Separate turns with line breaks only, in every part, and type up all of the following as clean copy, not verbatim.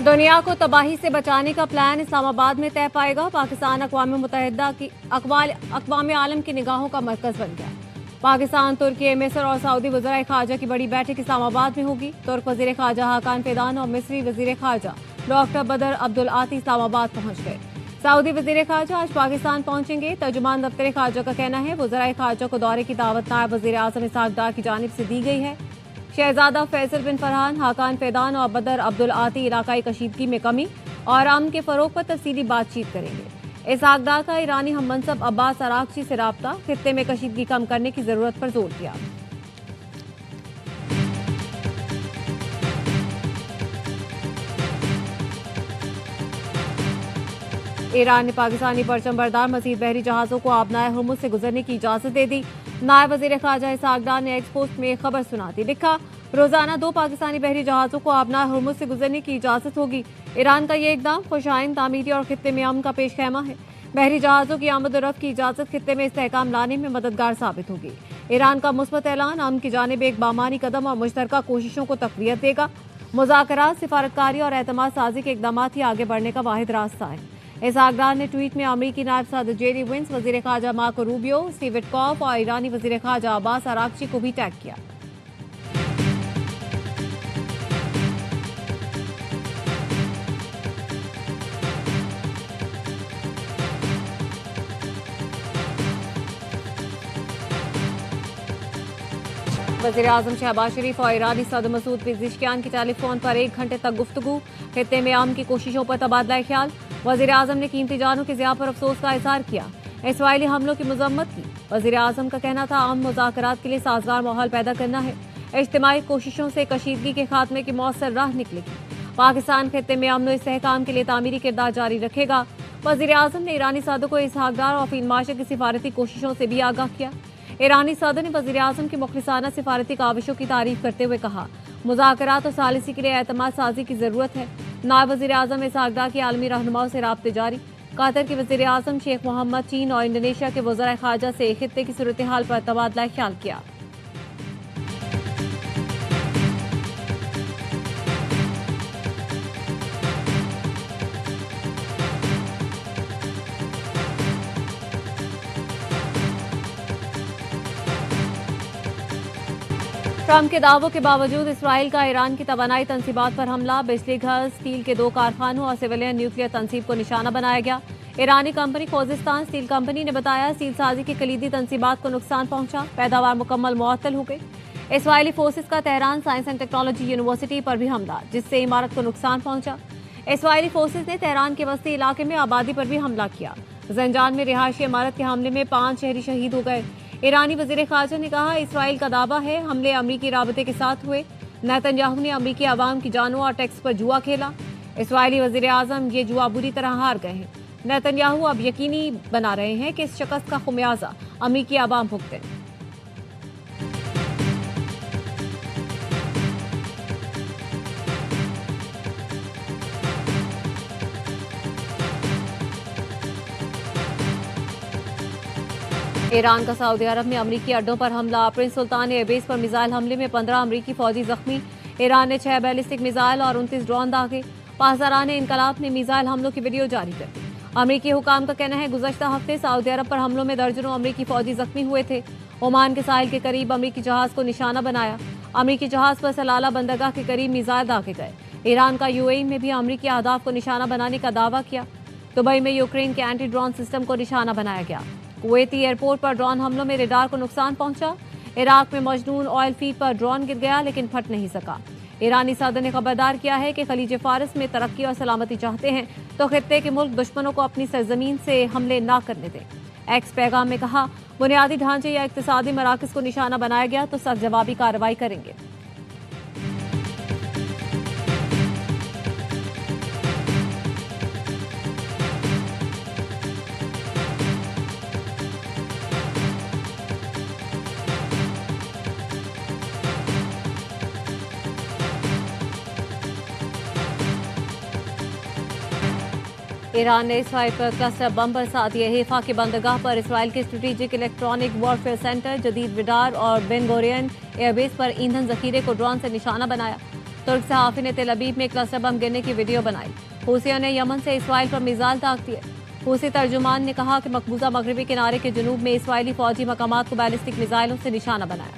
दुनिया को तबाही से बचाने का प्लान इस्लामाबाद में तय पाएगा। पाकिस्तान अक़वाम मुत्तहिदा की अक़वाम आलम की निगाहों का मरकज बन गया। पाकिस्तान, तुर्की, मिस्र और सऊदी वज़राए ख़ारजा की बड़ी बैठक इस्लामाबाद में होगी। तुर्क वज़ीर ख़ारजा हाकान फ़ेदान और मिस्री वज़ीर ख़ारजा डॉक्टर बदर अब्दुल आती इस्लामाबाद पहुंच गए। सऊदी वज़ीर ख़ारजा आज पाकिस्तान पहुंचेंगे। तर्जुमान दफ्तर ख़ारजा का कहना है वज़राए ख़ारजा को दौरे की दावत नायब वज़ीर आज़म इसहाक़ डार की जानिब से दी गई है। शहजादा फैसल बिन फरहान, हाकान फ़ेदान और बदर अब्दुल आती इलाकाई कशीदगी में कमी और अमन के फ़रोग़ पर तफसीली बातचीत करेंगे। इसहाक़ डार का ईरानी हम मनसब अब्बास अराग़ची से राब्ता, खित्ते में कशीदगी कम करने की ज़रूरत पर जोर दिया। ईरान ने पाकिस्तानी परचम बरदार मज़ीद बहरी जहाज़ों को आबनाए हुर्मुज़ से गुजरने की इजाज़त दे दी। नायब वज़ीर ख़ारजा इसहाक़ डार ने एक्स पोस्ट में खबर सुनाती लिखा, रोज़ाना 2 पाकिस्तानी बहरी जहाज़ों को आबनाए हुर्मुज़ से गुजरने की इजाज़त होगी। ईरान का ये इक़दाम खुशाइन, तामीरी और खित्ते में अमन का पेश खैमा है। बहरी जहाज़ों की आमद और रफ्त की इजाज़त खित्ते में इस्तेहकाम लाने में मददगार साबित होगी। ईरान का मुस्बत ऐलान अमन की जानिब एक बामानी कदम और मुश्तरका कोशिशों को तक़वियत देगा। मुज़ाकरात, सिफारतकारी और एतमाद साजी के इक़दाम ही आगे बढ़ने का वाहिद रास्ता है। इसहाक़ डार ने ट्वीट में अमरीकी नायब सदर जेडी वेंस, वज़ीर ख़ारजा मार्को रूबियो, स्टीव विटकॉफ और ईरानी वज़ीर ख़ारजा अब्बास अराग़ची को भी टैग किया। वज़ीर आज़म शहबाज शरीफ और ईरानी सदर मसूद पेज़ेश्कियान की टेलीफोन पर 1 घंटे तक गुफ्तगू, खित्ते में अमन की कोशिशों पर तबादला ख्याल। वज़ीर आज़म ने कीमती जानों की ज़िया पर अफसोस का इज़हार किया, इसराइली हमलों की मज़म्मत की। वज़ीर आज़म का कहना था अमन मुज़ाकरात के लिए साजगार माहौल पैदा करना है। इज्तिमाई कोशिशों से कशीदगी के खात्मे की मौसर राह निकलेगी। पाकिस्तान खित्ते में अमन और इस्तेहकाम के लिए तामीरी किरदार जारी रखेगा। वज़ीर आज़म ने ईरानी सदर को इसहाक़ डार और फील्ड मार्शल की सिफारती कोशिशों से भी आगाह किया। ईरानी सदर ने वज़ीर आज़म की मुखलिसाना सिफारती काविशों की तारीफ करते हुए कहा, मुज़ाकरात और सालिसी के लिए एतमाद साजी की ज़रूरत है। नायब वज़ीर आज़म इसहाक़ डार की आलमी रहनुमाओं से राब्ते जारी। कतर के वज़ीर आज़म शेख मोहम्मद, चीन और इंडोनेशिया के वज़राए ख़ारजा से खित्ते की सूरत हाल पर तबादला ख्याल किया। ट्रंप के दावों के बावजूद इसराइल का ईरान की तवानाई तंसीबात पर हमला, बिजली घर, स्टील के 2 कारखानों और सिविलियन न्यूक्लियर तंसीब को निशाना बनाया गया। ईरानी कंपनी खोजिस्तान स्टील कंपनी ने बताया स्टील साजी की कलीदी तंसीबात को नुकसान पहुंचा, पैदावार मुकम्मल मुअत्तल हो गई। इसराइली फोर्सेस का Tehran science and technology university पर भी हमला, जिससे इमारत को नुकसान पहुंचा। इसराइली फोर्सेस ने तेहरान के वस्ती इलाके में आबादी पर भी हमला किया। जंजान में रिहायशी इमारत के हमले में 5 शहरी शहीद हो गए। ईरानी वज़ीर ख़ारजा ने कहा इसराइल का दावा है हमले अमरीकी राबते के साथ हुए। नेतन्याहू ने अमरीकी अवाम की जानों और टैक्स पर जुआ खेला। इसराइली वज़ीर आज़म ये जुआ बुरी तरह हार गए हैं। नेतन्याहू अब यकीनी बना रहे हैं कि इस शिकस्त का खुमियाजा अमरीकी अवाम भुगते। ईरान का सऊदी अरब में अमरीकी अड्डों पर हमला, प्रिंस सुल्तान एयरबेस पर मिसाइल हमले में 15 अमरीकी फौजी जख्मी। ईरान ने 6 बैलिस्टिक मिसाइल और 29 ड्रोन दागे। पासदारान इनकलाब ने मिसाइल हमलों की वीडियो जारी कर दी। अमरीकी हुकाम का कहना है गुज़श्ता हफ्ते सऊदी अरब पर हमलों में दर्जनों अमरीकी फौजी जख्मी हुए थे। ओमान के साहिल के करीब अमरीकी जहाज को निशाना बनाया। अमरीकी जहाज पर सलाला बंदरगाह के करीब मिसाइल दागे गए। ईरान का यूएई में भी अमरीकी अहदाफ को निशाना बनाने का दावा किया। दुबई में यूक्रेन के एंटी ड्रोन सिस्टम को निशाना बनाया गया। कुवैती एयरपोर्ट पर ड्रोन हमलों में रेडार को नुकसान पहुंचा। इराक में मजनून ऑयल फील्ड पर ड्रोन गिर गया लेकिन फट नहीं सका। ईरानी सदर ने खबरदार किया है कि खलीज फारस में तरक्की और सलामती चाहते हैं तो खित्ते के मुल्क दुश्मनों को अपनी सरजमीन से हमले ना करने दें। एक्स पैगाम में कहा बुनियादी ढांचे या इक्तिसादी मराकज को निशाना बनाया गया तो सख्त जवाबी कार्रवाई करेंगे। ईरान ने इसराइल पर क्लस्टर बम बरसा दिए। हेफा के बंदरगाह पर इसराइल के स्ट्रेटेजिक इलेक्ट्रॉनिक वॉरफेयर सेंटर, जदीद रडार और बेन गोरियन एयरबेस पर ईंधन जखीरे को ड्रोन से निशाना बनाया। तुर्क सहाफ़ी ने तेल अबीब में क्लस्टर बम गिरने की वीडियो बनाई। हूसियों ने यमन से इसराइल पर मिसाइल ताक दिए। हूसी तर्जुमान ने कहा कि मकबूजा मगरबी किनारे के जुनूब में इसराइली फौजी मकामात को बैलिस्टिक मिसाइलों से निशाना बनाया।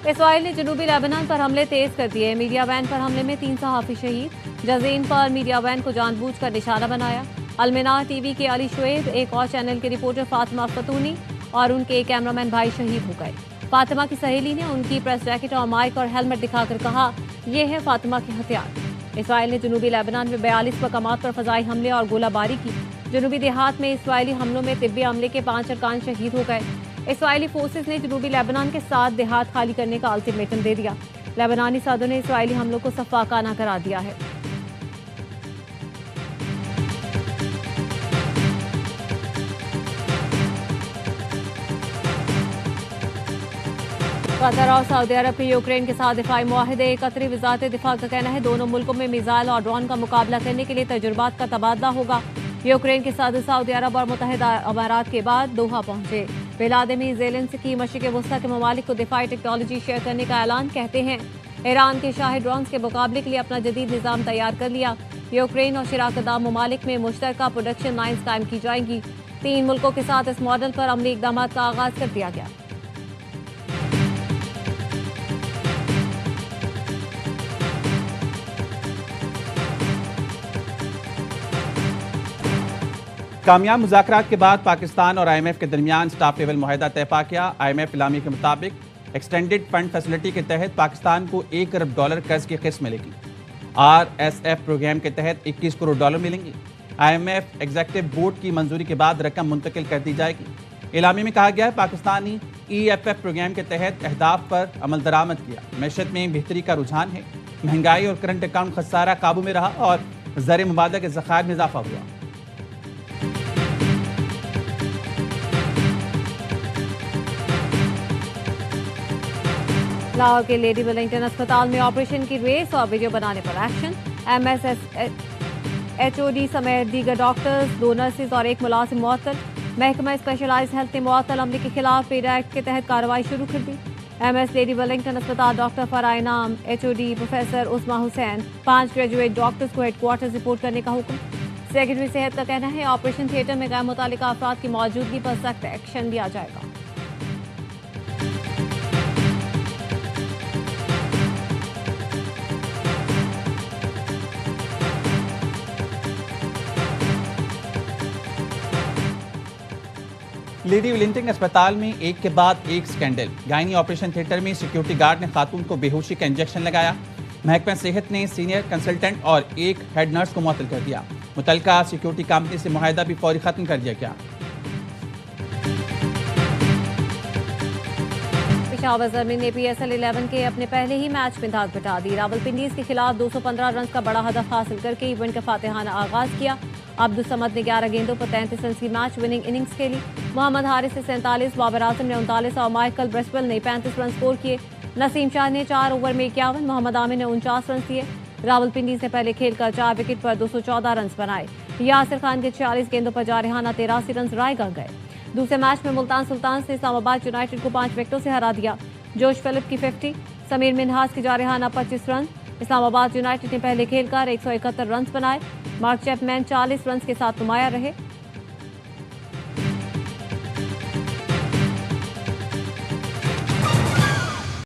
इसराइल ने जनूबी लेबनान पर हमले तेज कर दिए। मीडिया वैन पर हमले में 3 सहाफ़ी शहीद। जजीन पर मीडिया वैन को जानबूझकर निशाना बनाया। अलमिनार टीवी के अली शुएब, एक और चैनल के रिपोर्टर फातिमा फतूनी और उनके कैमरामैन भाई शहीद हो गए। फातिमा की सहेली ने उनकी प्रेस जैकेट और माइक और हेलमेट दिखाकर कहा, ये है फातिमा के हथियार। इसराइल ने जनूबी लेबनान में 42 मकामात पर फजाई हमले और गोलाबारी की। जनूबी देहात में इसराइली हमलों में तिब्बी अमले के 5 अरकान शहीद हो गए। इसराइली फोर्सेस ने जनूबी लेबनान के 7 देहात खाली करने का अल्टीमेटम दे दिया। लेबनानी सदर ने इसराइली हमलों को सफाकाना करार दिया है। कतर और सऊदी अरब के यूक्रेन के साथ दिफाई मुआहदे। कतरी वजारत दिफा का कहना है दोनों मुल्कों में मिसाइल और ड्रोन का मुकाबला करने के लिए तजुर्बात का तबादला होगा। यूक्रेन के साथ सऊदी अरब और मुत्तहिदा अमारात के बाद दोहा पहुंचे। व्लादिमीर ज़ेलेंस्की मशरिक़ वस्ता के ममालिक को दिफाई टेक्नोलॉजी शेयर करने का ऐलान। कहते हैं ईरान के शाही ड्रोन्स के मुकाबले के लिए अपना जदीद निज़ाम तैयार कर लिया। यूक्रेन और शराकतदार ममालिक में मुश्तरका प्रोडक्शन लाइन्स कायम की जाएंगी। 3 मुल्कों के साथ इस मॉडल पर अमली इक़दाम का आगाज कर दिया गया।
कामयाब मुज़ाकरात के बाद पाकिस्तान और IMF के दरमियान स्टाफ लेवल मुआहदा तय पा गया। IMF इलामी के मुताबिक एक्सटेंडेड फंड फैसिलिटी के तहत पाकिस्तान को $1 अरब कर्ज की किस्त मिलेगी। RSF प्रोग्राम के तहत $21 करोड़ मिलेंगी। IMF एग्जीक्यूटिव बोर्ड की मंजूरी के बाद रकम मुंतकिल कर दी जाएगी। इलामी में कहा गया है पाकिस्तानी EFF प्रोग्राम के तहत अहदाफ पर अमल दरामद किया। मैशत में बेहतरी का रुझान है। महंगाई और करंट अकाउंट खसारा काबू में रहा और ज़र मुबादला के ज़खायर में इजाफा हुआ।
लाहौर के लेडी वेलिंगटन अस्पताल में ऑपरेशन की रेस और वीडियो बनाने पर एक्शन। MSHOD समेत दीगर डॉक्टर्स, 2 नर्सेज और 1 मुलाजिम मुअत्तल। महकमा स्पेशलाइज्ड हेल्थ ने मुअत्तल अमले के खिलाफ पेड एक्ट के तहत कार्रवाई शुरू कर दी। MS लेडी वेलिंगटन अस्पताल doctor Farah Inam, HOD professor Usma Hussain, 5 graduate doctors को हेडक्वार्टर्स रिपोर्ट करने का हुक्म। सेक्रेटरी सेहत का कहना है ऑपरेशन थिएटर में गैर मुतालिका अफराद की मौजूदगी पर सख्त एक्शन लिया जाएगा।
लेडी वेलिंगटन अस्पताल में एक के बाद एक स्कैंडल। गायनी ऑपरेशन थिएटर में सिक्योरिटी गार्ड ने खातून को बेहोशी का इंजेक्शन लगाया। महकमा सेहत ने सीनियर कंसल्टेंट और 1 हेड नर्स को मुअत्तल कर दिया। मुतलका सिक्योरिटी कंपनी से मुआहदा भी फौरी खत्म कर दिया गया।
पेशावर ज़मीन ने PSL 11 के अपने पहले ही मैच में धाक बिठा दी। रावलपिंडी के खिलाफ 215 रन का बड़ा हदफ हासिल करके इवेंट का फातिहाना आगाज किया। अब्दुल समद ने 11 गेंदों पर 33 रन की मैच विनिंग इनिंग्स खेली। मोहम्मद हारिस ने 47, बाबर आजम ने 39 और माइकल ब्रेसवेल ने 35 रन स्कोर किए। नसीम शाह ने 4 ओवर में 51, मोहम्मद आमिर ने 49 रन दिए। रावलपिंडी से पहले खेलकर 4 विकेट पर 214 रन बनाए। यासिर खान के 46 गेंदों पर जारहाना 83 रन रायगा गए। दूसरे मैच में मुल्तान सुल्तान ने इस्लामाबाद यूनाइटेड को 5 विकेटों से हरा दिया। जोश फिलिप की 50, समीर मिनहास की जारहाना 25 रन। इस्लामाबाद यूनाइटेड ने पहले खेलकर 171 रन बनाए। मार्क चैपमैन 40 रन के साथ नुमाया रहे।